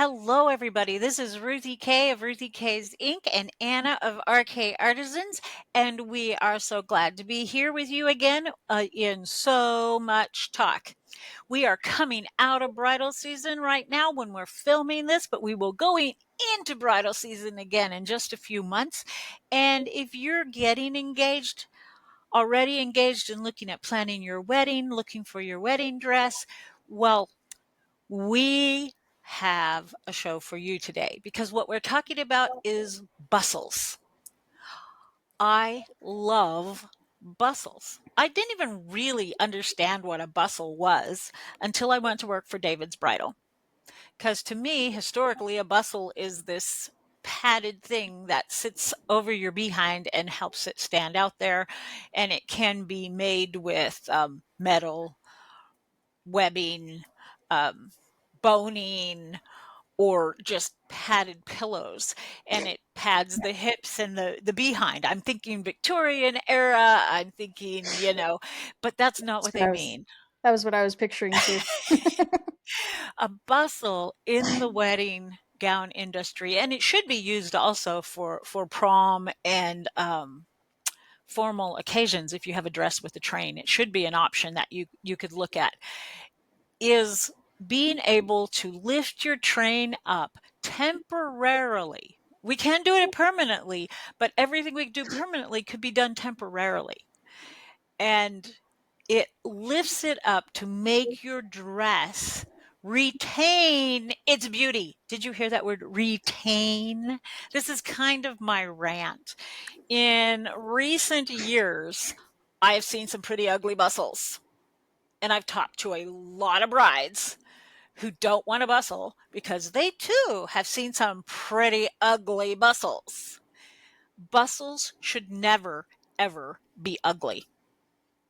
Hello, everybody. This is Ruthie K of Ruthie Ks Inc. and Anna of RK Artisans, and we are so glad to be here with you again in so much talk. We are coming out of bridal season right now when we're filming this, but we will go into bridal season again in just a few months. And if you're getting engaged, already engaged and looking at planning your wedding, looking for your wedding dress, well, we have a show for you today because what we're talking about is bustles. I love bustles. I didn't even really understand what a bustle was until I went to work for David's Bridal. Because to me, historically, a bustle is this padded thing that sits over your behind and helps it stand out there. And it can be made with metal, webbing, um, boning, or just padded pillows, and it pads the hips and the behind. I'm thinking Victorian era, I'm thinking, but that's not That's what what they I was mean. that was what I was picturing too. A bustle in the wedding gown industry, and it should be used also for prom and formal occasions. If you have a dress with a train, it should be an option that you could look at, is being able to lift your train up temporarily. We can do it permanently, but everything we do permanently could be done temporarily. And it lifts it up to make your dress retain its beauty. Did you hear that word, retain? This is kind of my rant. In recent years, I have seen some pretty ugly bustles. And I've talked to a lot of brides who don't want to bustle because they too have seen some pretty ugly bustles. Bustles should never, ever be ugly.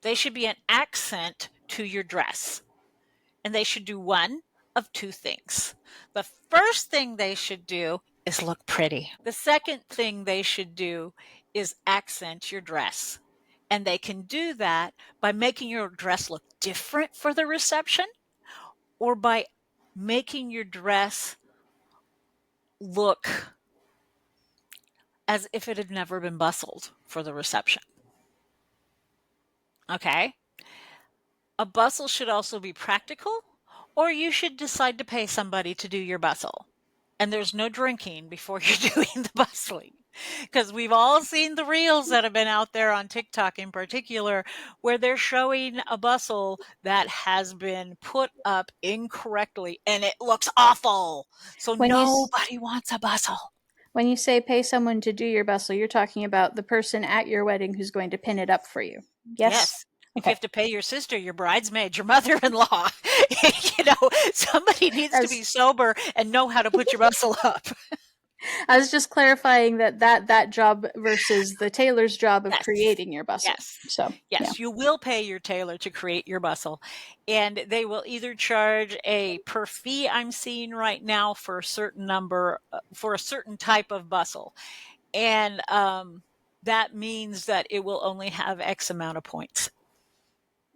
They should be an accent to your dress. And they should do one of two things. The first thing they should do is look pretty. The second thing they should do is accent your dress. And they can do that by making your dress look different for the reception, or by making your dress look as if it had never been bustled for the reception. Okay? A bustle should also be practical, or you should decide to pay somebody to do your bustle. And there's no drinking before you're doing the bustling. Because we've all seen the reels that have been out there on TikTok in particular, where they're showing a bustle that has been put up incorrectly and it looks awful. So When you nobody wants a bustle. when you say pay someone to do your bustle, you're talking about the person at your wedding who's going to pin it up for you. Yes? Yes. If you Okay. have to pay your sister, your bridesmaid, your mother-in-law, somebody needs to be As sober and know how to put your bustle up. I was just clarifying that job versus the tailor's job of Yes. creating your bustle. Yes. So, yeah. Yes, you will pay your tailor to create your bustle, and they will either charge a per fee I'm seeing right now for a certain number, for a certain type of bustle. And that means that it will only have X amount of points.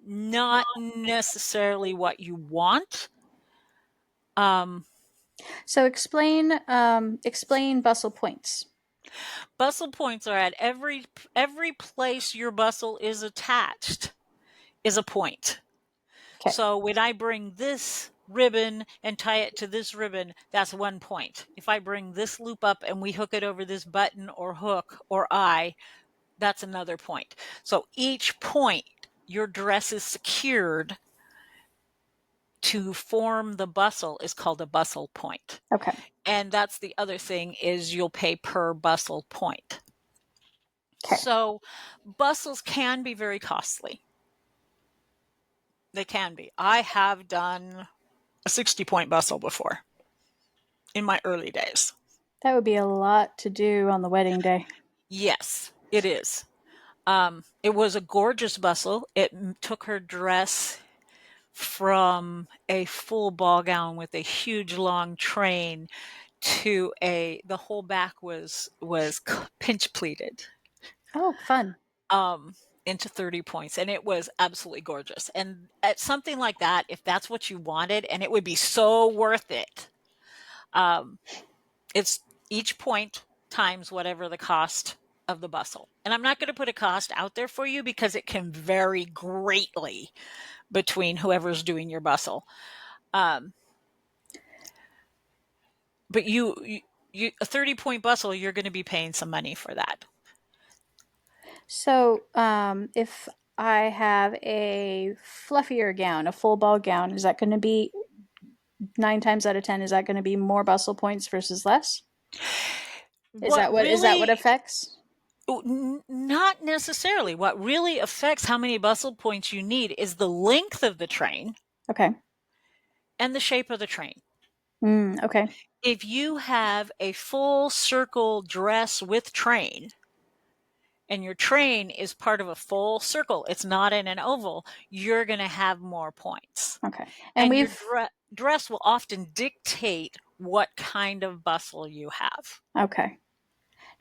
Not necessarily what you want. Um, So explain bustle points. Bustle points are at every place your bustle is attached is a point. Okay. So when I bring this ribbon and tie it to this ribbon, that's 1 point. If I bring this loop up and we hook it over this button or hook or eye, that's another point. So each point your dress is secured to form the bustle is called a bustle point. Okay. And that's the other thing, is you'll pay per bustle point. Okay. So bustles can be very costly. They can be. I have done a 60-point bustle before in my early days. That would be a lot to do on the wedding day. Yes, it is. It was a gorgeous bustle. It took her dress from a full ball gown with a huge long train to the whole back was pinch pleated Oh, fun. um into 30 points, and it was absolutely gorgeous. And at something like that, if that's what you wanted, and it would be so worth it, Um, it's each point times whatever the cost of the bustle. And I'm not going to put a cost out there for you because it can vary greatly between whoever's doing your bustle. Um, but a 30-point bustle, you're going to be paying some money for that. So, if I have a fluffier gown, a full ball gown, is that going to be 9 times out of 10? Is that going to be more bustle points versus less? What Is that what really affects? Not necessarily. What really affects how many bustle points you need is the length of the train Okay. and the shape of the train. Okay. If you have a full circle dress with train and your train is part of a full circle, it's not in an oval, you're going to have more points. Okay. And And your we've dress will often dictate what kind of bustle you have. okay.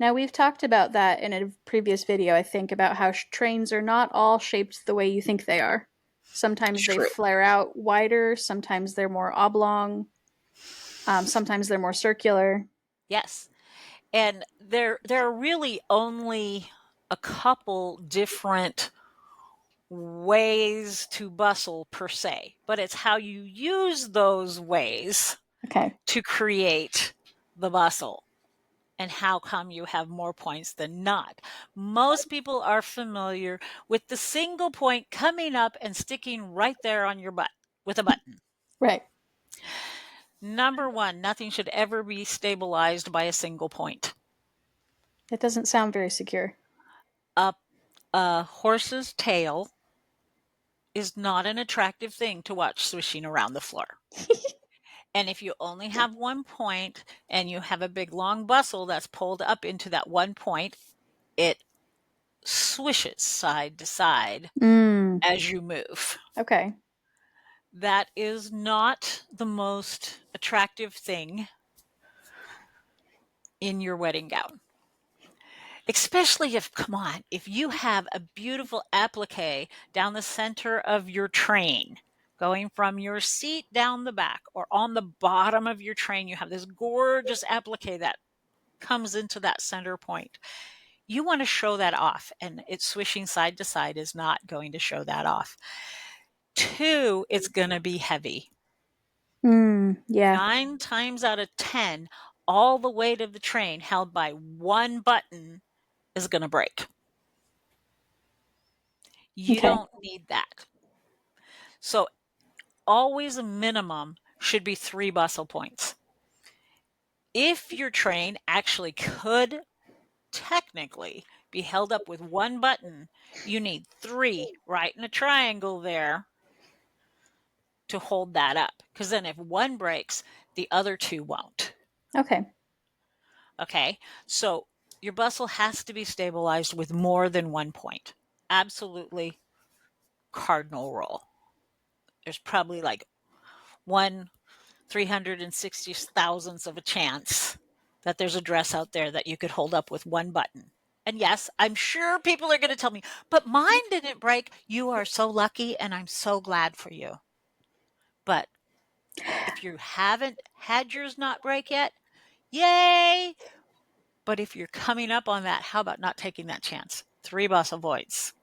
Now we've talked about that in a previous video, I think, about how trains are not all shaped the way you think they are. Sometimes they True. flare out wider, sometimes they're more oblong, sometimes they're more circular. Yes. And there are really only a couple different ways to bustle per se, but it's how you use those ways Okay. to create the bustle and how come you have more points than not. Most people are familiar with the single point coming up and sticking right there on your butt with a button. Right. Number one, nothing should ever be stabilized by a single point. That doesn't sound very secure. A, a horse's tail is not an attractive thing to watch swishing around the floor. And if you only have one point and you have a big long bustle that's pulled up into that one point, it swishes side to side Mm. as you move. Okay. That is not the most attractive thing in your wedding gown. Especially if, come on, if you have a beautiful applique down the center of your train, going from your seat down the back or on the bottom of your train, you have this gorgeous applique that comes into that center point. You want to show that off, and it's swishing side to side is not going to show that off. Two, it's going to be heavy. Yeah. 9 times out of 10, all the weight of the train held by one button is going to break. You Okay. don't need that. So always a minimum should be 3 bustle points. If your train actually could technically be held up with one button, you need 3 right in a triangle there to hold that up. Because then if one breaks, the other 2 won't. Okay. Okay, so your bustle has to be stabilized with more than one point. Absolutely cardinal rule. There's probably like 1/360 thousandths of a chance that there's a dress out there that you could hold up with one button. And yes, I'm sure people are going to tell me, but mine didn't break. You are so lucky, and I'm so glad for you. But if you haven't had yours not break yet, yay! But if you're coming up on that, how about not taking that chance? 3 bustle points.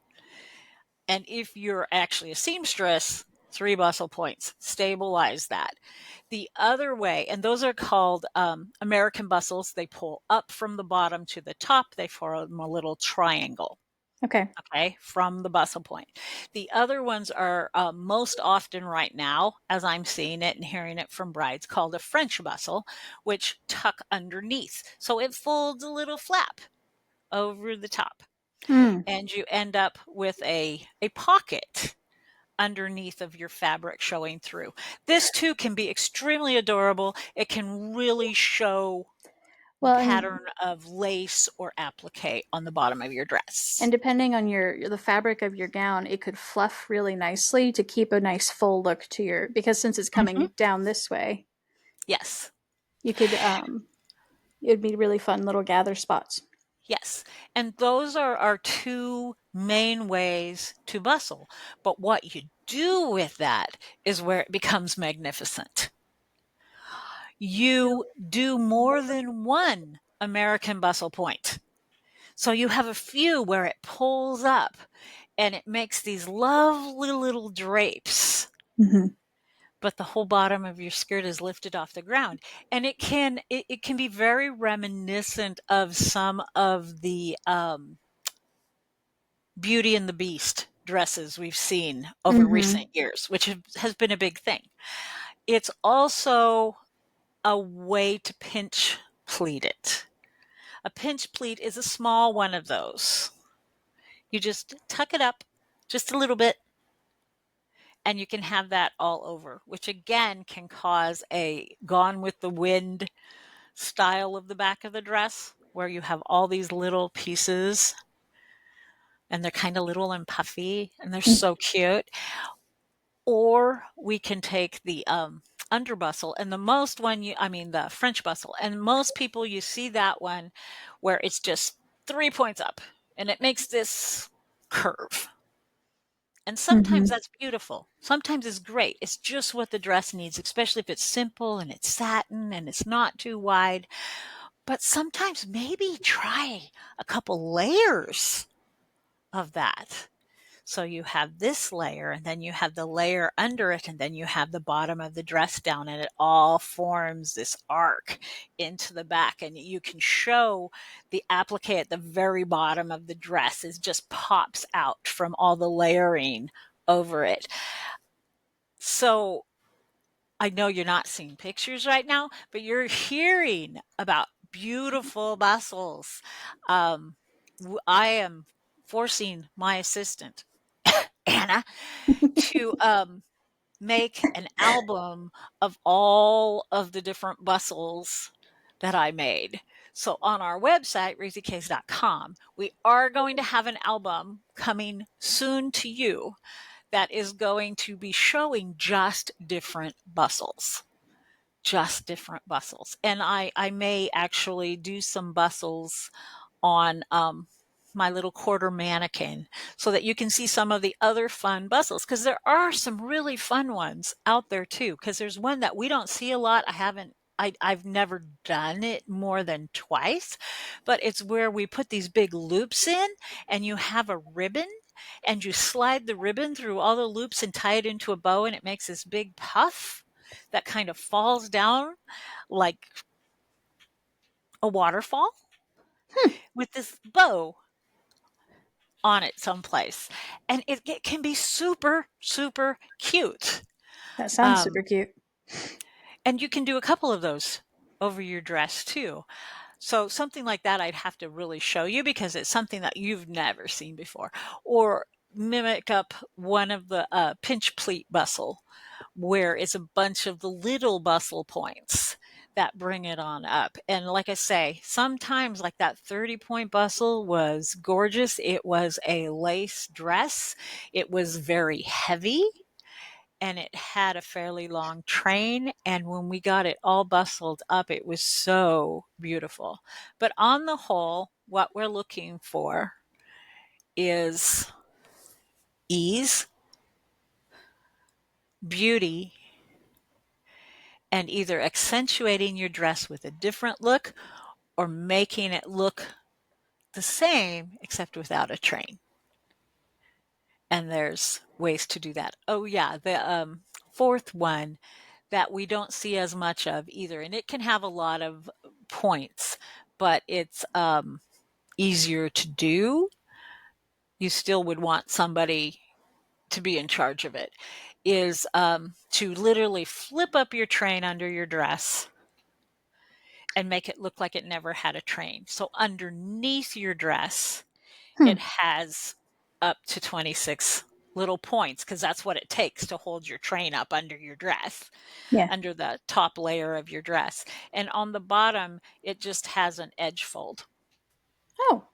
And if you're actually a seamstress, 3 bustle points. Stabilize that. The other way, and those are called American bustles, they pull up from the bottom to the top. They form a little triangle, Okay. okay, from the bustle point. The other ones are most often right now, as I'm seeing it and hearing it from brides, called a French bustle, which tuck underneath. So it folds a little flap over the top, Mm. and you end up with a pocket underneath of your fabric showing through. This too can be extremely adorable. It can really show the Well, and pattern of lace or applique on the bottom of your dress. depending on the fabric of your gown, it could fluff really nicely to keep a nice full look to your, because since it's Mhm. coming down this way, Yes. you could it'd be really fun little gather spots. Yes. And those are our 2 main ways to bustle. But what you do with that is where it becomes magnificent. you do more than one American bustle point. So you have a few where it pulls up and it makes these lovely little drapes, Hmm. but the whole bottom of your skirt is lifted off the ground. And it can be very reminiscent of some of the Beauty and the Beast dresses we've seen over Hmm. recent years, which has been a big thing. It's also a way to pinch pleat it. A pinch pleat is a small one of those. You just tuck it up just a little bit and you can have that all over, which again can cause a gone with the wind style of the back of the dress where you have all these little pieces and they're kind of little and puffy and they're so cute. Or we can take the under bustle and the most one you, I mean, the French bustle. And most people, you see that one where it's just 3 points up and it makes this curve. And sometimes Hmm. that's beautiful. Sometimes it's great. It's just what the dress needs, especially if it's simple and it's satin and it's not too wide. But sometimes maybe try a couple layers of that. So you have this layer and then you have the layer under it and then you have the bottom of the dress down and it all forms this arc into the back and you can show the applique at the very bottom of the dress is just pops out from all the layering over it. So I know you're not seeing pictures right now, but you're hearing about beautiful bustles. I am forcing my assistant, Anna, to make an album of all of the different bustles that I made. So on our website, RuthieKs.com, we are going to have an album coming soon to you that is going to be showing just different bustles. Just different bustles. And I may actually do some bustles on my little quarter mannequin so that you can see some of the other fun bustles because there are some really fun ones out there too because there's one that we don't see a lot. I've never done it more than twice, but it's where we put these big loops in and you have a ribbon and you slide the ribbon through all the loops and tie it into a bow and it makes this big puff that kind of falls down like a waterfall Hmm. with this bow on it someplace. And it can be super, super cute. That sounds Um, super cute. and you can do a couple of those over your dress too. So something like that, I'd have to really show you because it's something that you've never seen before. Or mimic up one of the pinch pleat bustle where it's a bunch of the little bustle points that bring it on up. And like I say, sometimes like that 30-point bustle was gorgeous. It was a lace dress. It was very heavy and it had a fairly long train. And when we got it all bustled up, it was so beautiful. But on the whole, what we're looking for is ease, beauty, and either accentuating your dress with a different look or making it look the same except without a train. And there's ways to do that. Oh yeah, the fourth one that we don't see as much of either, and it can have a lot of points, but it's easier to do. You still would want somebody to be in charge of it. Is to literally flip up your train under your dress and make it look like it never had a train. So underneath your dress, Hmm. it has up to 26 little points because that's what it takes to hold your train up under your dress, Yeah. under the top layer of your dress. And on the bottom, it just has an edge fold. Oh.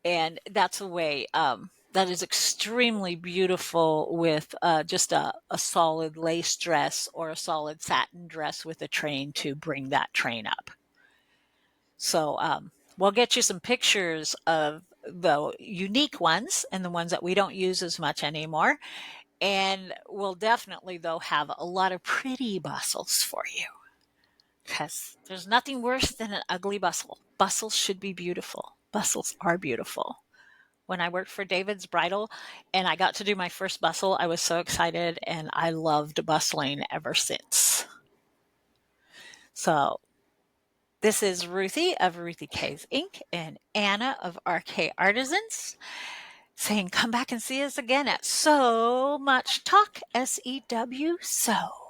And that's a way that is extremely beautiful with just a solid lace dress or a solid satin dress with a train to bring that train up. So we'll get you some pictures of the unique ones and the ones that we don't use as much anymore. And we'll definitely, though, have a lot of pretty bustles for you. because there's nothing worse than an ugly bustle. Bustles should be beautiful. Bustles are beautiful. When I worked for David's Bridal and I got to do my first bustle, I was so excited and I loved bustling ever since. So this is Ruthie of Ruthie Ks Inc. and Anna of RK Artisans saying come back and see us again at So Much Talk, SEW. So.